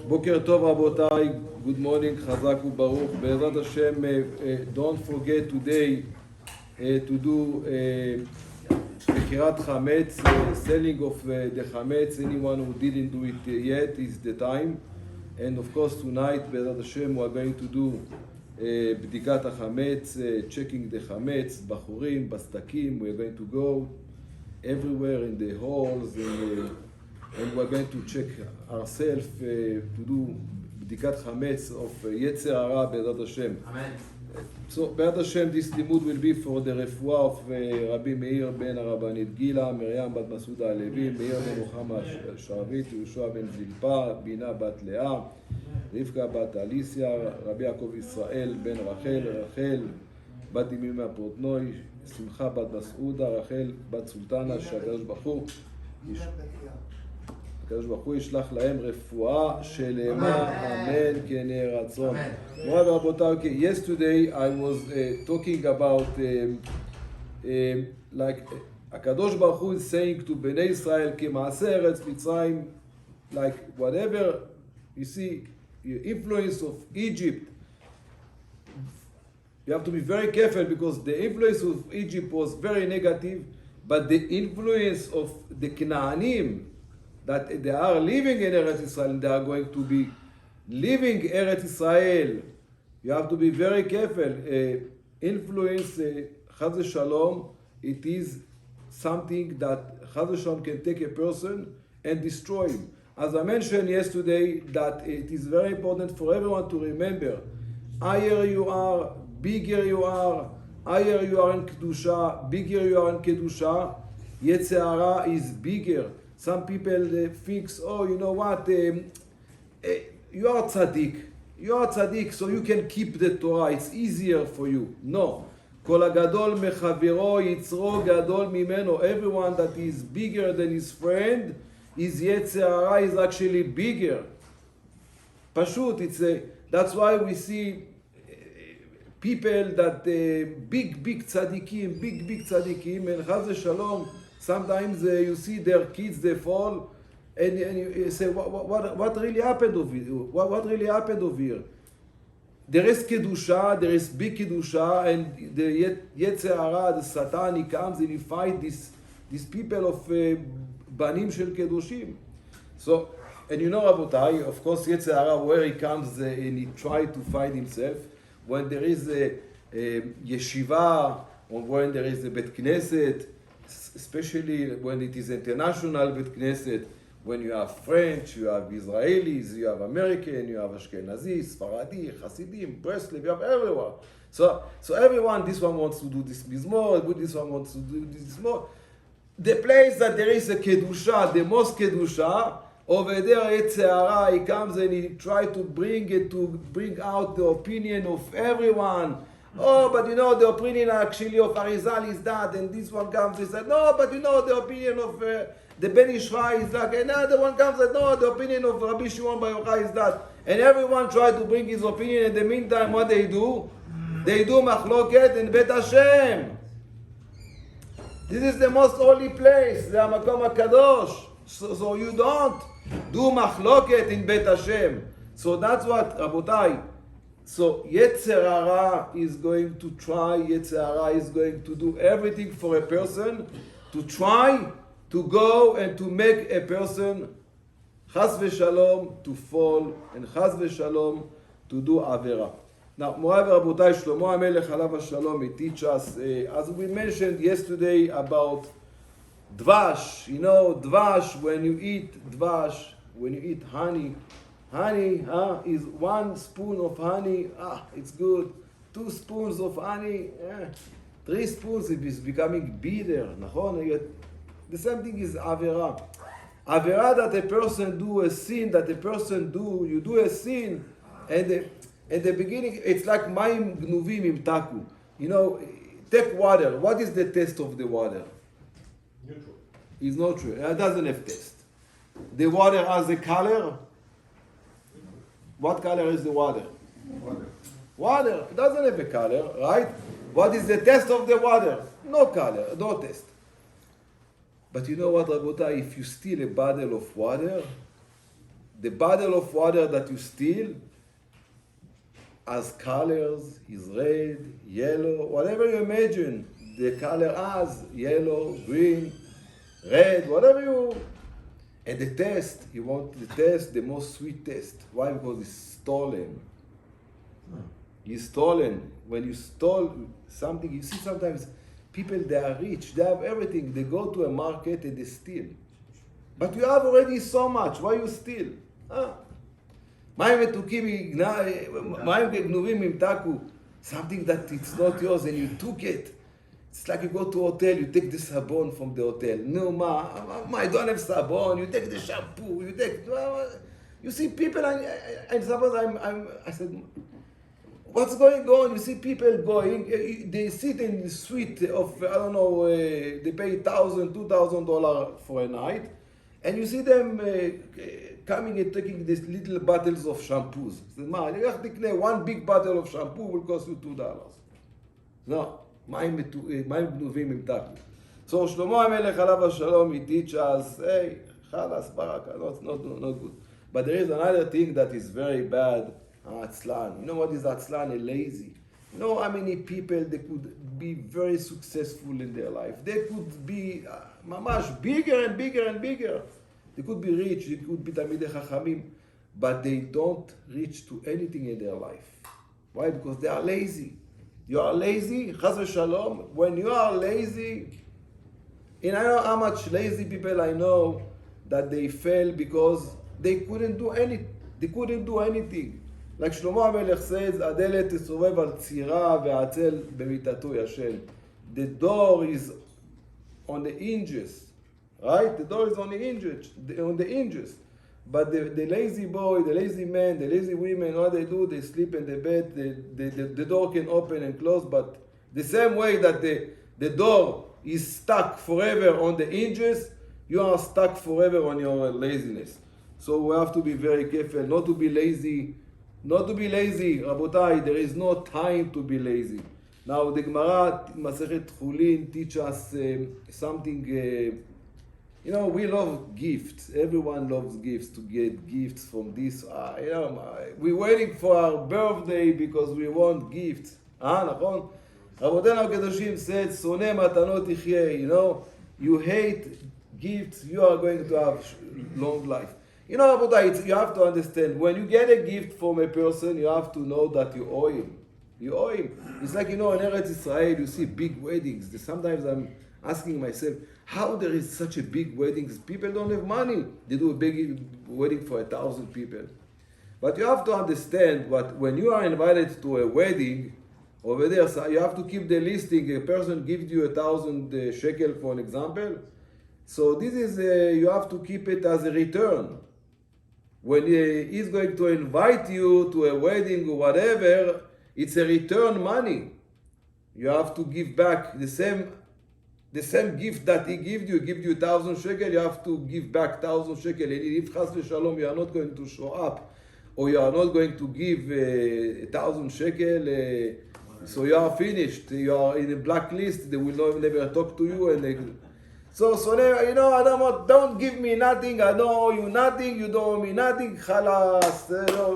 בוקר טוב רבותיי, good morning, חזק וברוך, בעזרת השם, don't forget today to do בחירת חמץ, selling of the חמץ, anyone who didn't do it yet is the time, and of course tonight בעזרת השם we are going to do בדיקת החמץ, checking the חמץ, בחורים, בסדקים, we are going to go everywhere in the halls and we're going to check ourselves to do בדיקת חמץ of יצר הרע בעזרת השם. Amen. So בעזרת השם, this לימוד will be for the רפואה of רבי מאיר בן הרבנית גילה, מרים בת מסעודה הלוי, מאיר בן רוחמה השרביט, יהושע בן זלפה, בינה בת לאה, רבקה בת אליסיה, רבי יעקב ישראל בן רחל, רחל בת ימימה פורטנוי, שמחה בת מסעודה, רחל בת סולטנה, שהקדוש ברוך הוא ישלח להם רפואה שלמה, אמן, כן יהי רצון. מוריי ורבותיי, yesterday I was talking about like הקדוש ברוך הוא is saying to בני ישראל כמעשה ארץ מצרים, like whatever you see influence of Egypt, you have to be very careful because the influence of Egypt was very negative, but the influence of the Canaanim that they are living in Eretz Israel, they are going to be living Eretz Israel. You have to be very careful. Influence, Chaz Shalom, it is something that Chaz Shalom can take a person and destroy him. As I mentioned yesterday, that it is very important for everyone to remember, higher you are, bigger you are, higher you are in Kedusha, bigger you are in Kedusha, Yetzer Hara is bigger. Some people think, oh, you know what, you are tzaddik, so you can keep the Torah, it's easier for you. No. כל הגדול מחברו יצרו גדול ממנו. Everyone that is bigger than his friend, his Yetzer Hara is actually bigger. פשוט, that's why we see people that big tzaddikim, and Chaz Shalom, sometimes you see their kids, they fall, and you say, what really happened over here? What really happened over here? There is Kedusha, there is big Kedusha, and the Yetzer Hara, the Satan, he comes and he fights these people of Banim Shel Kedushim. So, and you know, Rabotai, of course, Yetzer Hara, where he comes and he tries to fight himself, when there is a yeshiva, or when there is a Bet Knesset, especially when it is international Bet Knesset, when you have French, you have Israelis, you have American, you have Ashkenazi, Sfaradi, Hasidim, Breslev, you have everyone. So everyone, this one wants to do this mizmor, this one wants to do this mizmor. The place that there is a Kedusha, the most Kedusha, over there, Yetzer Hara, he comes and he tries to bring out the opinion of everyone. Oh, but you know, the opinion actually of Arizal is that, and this one comes and says, no, but you know, the opinion of the Ben Ishrai is that, and another one comes and no, the opinion of Rabbi Shimon Bar Yochai is that. And everyone tries to bring his opinion. In the meantime, what they do? They do machloket in Bet Hashem. This is the most holy place, the Hamakom HaKadosh. So you don't do machloket in Bet Hashem. So that's what, Rabotai. So Yetzer Hara is going to try, Yetzer Hara is going to do everything for a person to try to go and to make a person Chas v'Shalom to fall and Chas v'Shalom to do Avera. Now, Morai v'Rabotai, Shlomo HaMelech Alav HaShalom, he teach us, as we mentioned yesterday about Dvash. You know, Dvash, when you eat Dvash, when you eat honey, is 1 spoon of honey, it's good. 2 spoons of honey, 3 spoons, it is becoming bitter. The same thing is Avera. Avera that a person do a sin, you do a sin, and at the beginning, it's like mayim gnuvim im taku. You know, take water. What is the taste of the water? Neutral. It's neutral. It doesn't have taste. The water has a color. What color is the water? Water. It doesn't have a color, right? What is the taste of the water? No color, no taste. But you know what, Rabotai? If you steal a bottle of water, the bottle of water that you steal has colors, is red, yellow, whatever you imagine the color has, yellow, green, red, whatever you. And the taste, you want the taste, the most sweet taste. Why? Because it's stolen. It's stolen. When you stole something, you see sometimes people, they are rich, they have everything. They go to a market and they steal. But you have already so much, why you steal? מים מתוקים, מים גנובים ימתקו. Something that it's not yours and you took it. It's like you go to a hotel, you take the sabon from the hotel. No, I don't have sabon. You take the shampoo. You take. You see people, and suppose I said, what's going on? You see people going. They sit in the suite of I don't know. They pay $1,000, $2,000 for a night, and you see them coming and taking these little bottles of shampoos. One big bottle of shampoo will cost you $2. No. מים גנובים ימתקו. So שלמה המלך עליו השלום, he teach us, hey, חלאס, ברכה, not good. But there is another thing that is very bad, עצלן. You know what is עצלן? A lazy. You know how many people, they could be very successful in their life. They could be ממש bigger and bigger and bigger. They could be rich, they could be תלמידי חכמים, but they don't reach to anything in their life. Why? Because they are lazy. You are lazy, chas v'shalom. When you are lazy, and I know how much lazy people I know that they fail because they couldn't do anything. Like Shlomo HaMelech says, הדלת תסובב על צירה והעצל במיטתו ישן. The door is on the hinges, right? The door is on the hinges. But the lazy boy, the lazy man, the lazy women, what they do, they sleep in the bed, the door can open and close, but the same way that the door is stuck forever on the hinges, you are stuck forever on your laziness. So we have to be very careful, not to be lazy. Rabotai, there is no time to be lazy. Now the Gemara, Masechet Chulin, teach us something. You know, we love gifts. Everyone loves gifts, to get gifts from this. We're waiting for our birthday because we want gifts. נכון? רבותינו הקדושים said, שונא מתנות תחיה. You know, you hate gifts, you are going to have long life. You know, Rabotai, you have to understand, when you get a gift from a person, you have to know that you owe him. You owe him. It's like, you know, in Eretz Israel, you see big weddings. Sometimes I'm asking myself, how there is such a big wedding? People don't have money. They do a big wedding for 1,000 people. But you have to understand what when you are invited to a wedding over there, so you have to keep the listing. A person gives you 1,000 shekel, for an example. So this is you have to keep it as a return. When he's going to invite you to a wedding or whatever, it's a return money. You have to give back the same gift that he gives you 1,000 shekel, you have to give back 1,000 shekel. And if chas v'shalom, you are not going to show up, or you are not going to give 1,000 shekel, so you are finished. You are in a blacklist. They will never talk to you. And so you know, Adam, don't give me nothing. I don't owe you nothing. You don't owe me nothing. Chalas.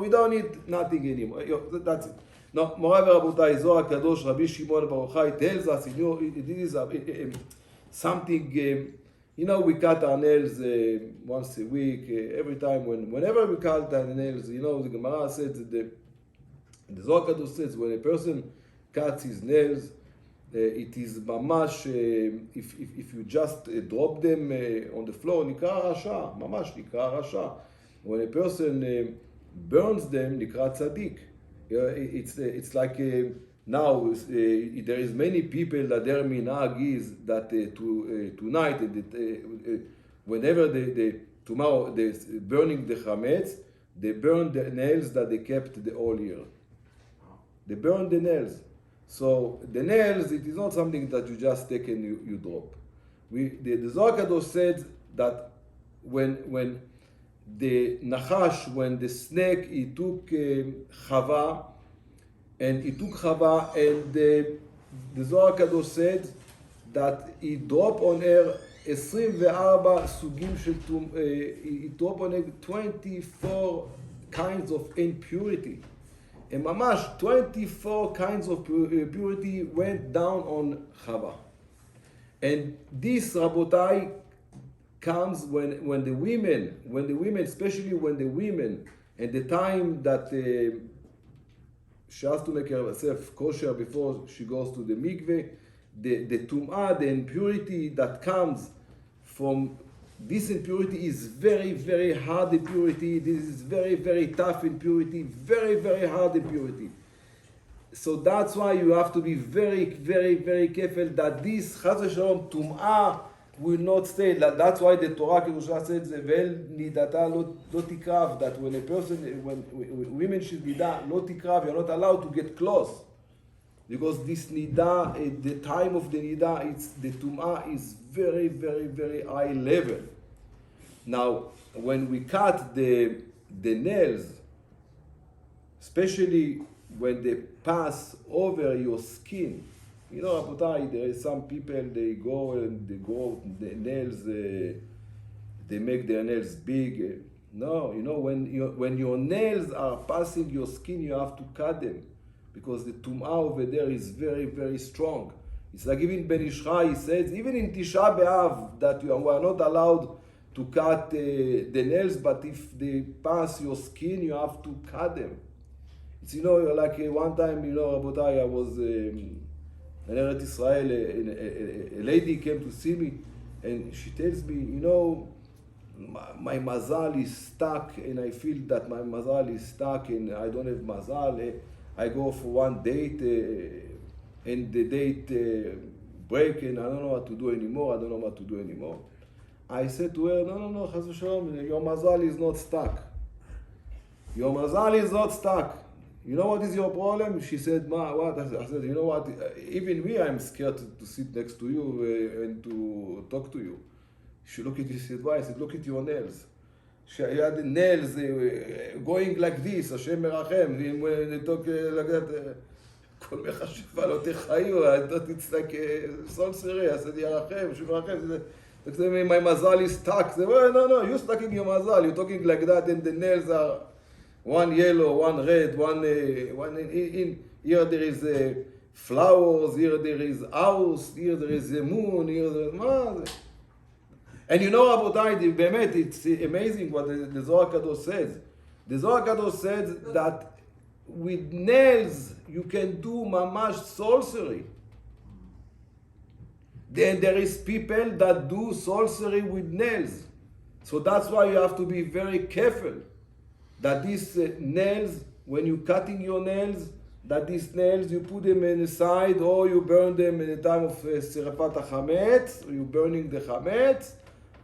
We don't need nothing anymore. That's it. No, Morai ורבותיי, זוהר הקדוש, רבי שמעון בר יוחאי tells us, you know, it is something, you know, we cut our nails once a week, every time, whenever we cut our nails, you know, the Gemara says, the Zohar הקדוש says, when a person cuts his nails, it is mamash, if you just drop them on the floor, נקרא רשע, ממש נקרא רשע. When a person burns them, נקרא צדיק. It's like now there is many people that their minhag is that tonight, whenever tomorrow they burning the chametz, they burn the nails that they kept the whole year. They burn the nails. So the nails, it is not something that you just take and you drop. The Zohar Kadosh said that when the Nachash, when the snake, he took Chava, and the Zohar Kadosh said that he dropped on her 24 סוגים של טומאה, 24 kinds of impurity. And ממש 24 kinds of purity went down on Chava. And this, Rabotai, comes when the women, especially when the women, at the time that she has to make herself kosher before she goes to the mikveh, the tum'ah, the impurity that comes from this impurity is very, very hard impurity. This is very, very tough impurity, very, very hard impurity. So that's why you have to be very, very, very careful that this chas v'shalom tum'ah will not stay. That's why the Torah Kedusha says, "Ve'el nidata lo tikrav," that when a person, when women should nida lo tikrav, you're not allowed to get close, because this nida, at the time of the nida, the tum'ah is very, very, very high level. Now, when we cut the nails, especially when they pass over your skin, you know, Rabotai, there is some people, they go the nails, they make their nails big. No, you know, when your nails are passing your skin, you have to cut them, because the tum'ah over there is very, very strong. It's like even Ben Ishchai, he says, even in Tisha B'Av, that you are not allowed to cut the nails, but if they pass your skin, you have to cut them. It's, you know, like one time, you know, Rabotai, I was in Eretz Israel, a lady came to see me, and she tells me, you know, my mazal is stuck, and I feel that my mazal is stuck, and I don't have mazal. I go for one date, and the date break, and I don't know what to do anymore. I said to her, no, chas v'shalom, your mazal is not stuck. Your mazal is not stuck. You know what is your problem? She said, what? I said, you know what? Even me, I'm scared to sit next to you and to talk to you. She looked at this advice. I said, look at your nails. She had the nails going like this, Hashem merachem. When they talk like that, כל מחשבה לא תחיו. I thought it's like sorcery. I said, ירחם, Hashem merachem. They say, my mazal is stuck. They say, well, no, you're stuck in your mazal. You're talking like that, and the nails are one yellow, one red, one in here there is flowers, here there is house, here there is a moon, here there is... And you know, Rabotai, באמת, it's amazing what the Zohar Kadosh says. The Zohar Kadosh says that with nails you can do mamash sorcery. Then there is people that do sorcery with nails. So that's why you have to be very careful that these nails, when you're cutting your nails, that these nails, you put them in the side, or you burn them in the time of Serafat HaChametz, or you're burning the Chametz,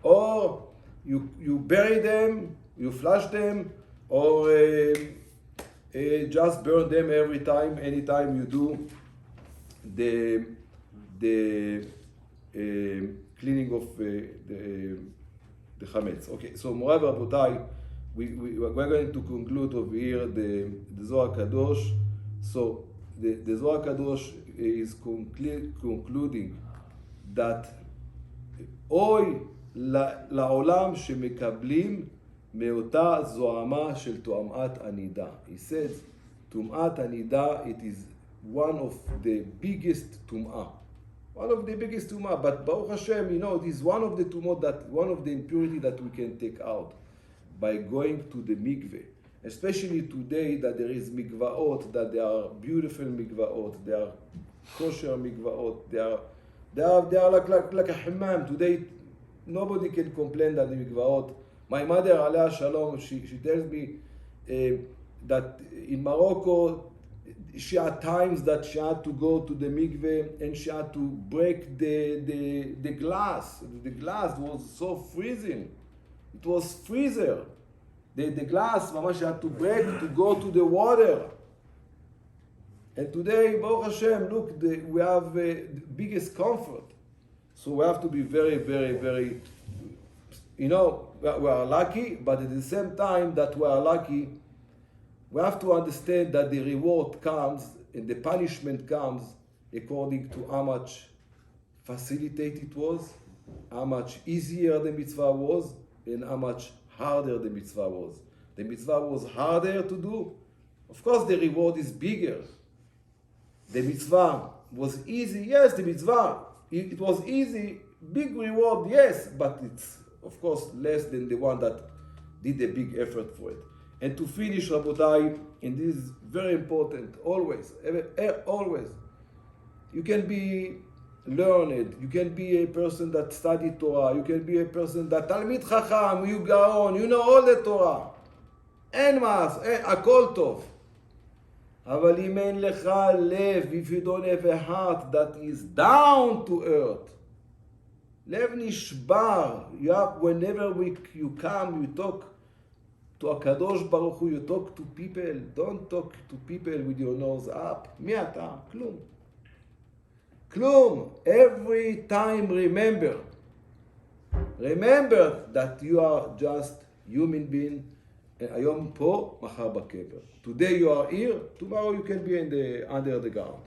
or you bury them, you flush them, or just burn them every time, anytime you do the cleaning of the Chametz. Okay, so Moray Rabotai, we're going to conclude over here the Zohar Kadosh. So the Zohar Kadosh is concluding that אוי לעולם שמקבלים מאותה זוהמה של טומאת הנידה. He says, טומאת הנידה, it is one of the biggest טומאה. One of the biggest טומאה, but Baruch Hashem, you know, it is one of the טומאות, that one of the impurity that we can take out by going to the mikveh. Especially today that there is mikvaot, that they are beautiful mikvaot, they are kosher mikvaot, they are like a hammam. Today nobody can complain that the mikvaot. My mother, Aleh Shalom, she tells me that in Morocco she had times that she had to go to the mikveh and she had to break the glass. The glass was so freezing. It was freezer. The glass, Mamash had to break to go to the water. And today, Baruch Hashem, look, we have the biggest comfort. So we have to be very, very, very, you know, we are lucky, but at the same time that we are lucky, we have to understand that the reward comes and the punishment comes according to how much facilitated it was how much easier the mitzvah was and how much harder the mitzvah was. The mitzvah was harder to do. Of course, the reward is bigger. The mitzvah was easy. Yes, the mitzvah, it was easy. Big reward, yes, but it's, of course, less than the one that did a big effort for it. And to finish, Rabotai, and this is very important, always, always, you can be learned, you can be a person that study Torah, you can be a person that Talmid Chacham, you go on, you know all the Torah. אין מס, הכל טוב. אבל אם אין לך לב, if you don't have a heart that is down to earth, לב נשבר, whenever you come, you talk to הקדוש ברוך הוא, you talk to people, don't talk to people with your nose up. מי אתה? כלום. כלום. Every time remember that you are just human being. היום פה, מחר בקבר. Today you are here, tomorrow you can be under the ground.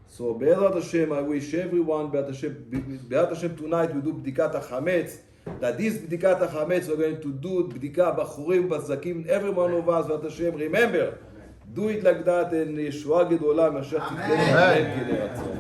So בעזרת השם, I wish everyone, בעזרת השם tonight we do בדיקת החמץ. That this בדיקת החמץ we're going to do בדיקה בחורים, בזקים, everyone of us, בעזרת השם, remember, do it like that, and ישועה גדולה, מאשר תתגלה עליהם כדי רצון.